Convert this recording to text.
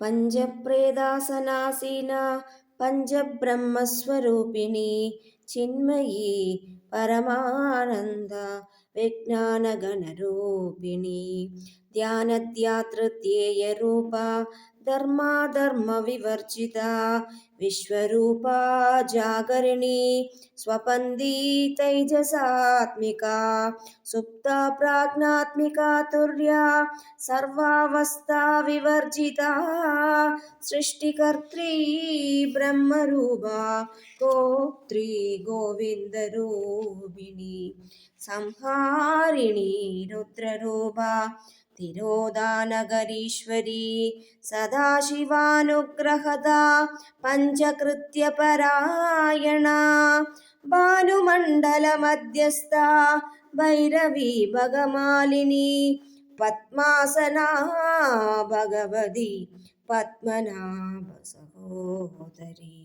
పంచప్రేదాసనాసీనా పంచబ్రహ్మస్వరూపిణి చిన్మయీ పరమానంద విజ్ఞానగణరూపిణి ధ్యానధ్యాతృత్యేయ రూపా ధర్మాధర్మ వివర్జిత విశ్వరూపా జాగరిణి స్వపందీ తైజసాత్మికా సుప్తా ప్రాజ్ఞాత్మికా తుర్యా సర్వావస్థా వివర్జితా సృష్టికర్త్రీ బ్రహ్మరూపా గోత్రీ గోవిందరూపిణి సంహారిణి రుద్రరూపా తిరోధానగరీశ్వరీ సదాశివానుగ్రహదా పంచకృత్యపరాయణా భానుమండల మధ్యస్థ భైరవీ భగమాలిని పద్మాసనా భగవతి పద్మనాభ సహోదరి.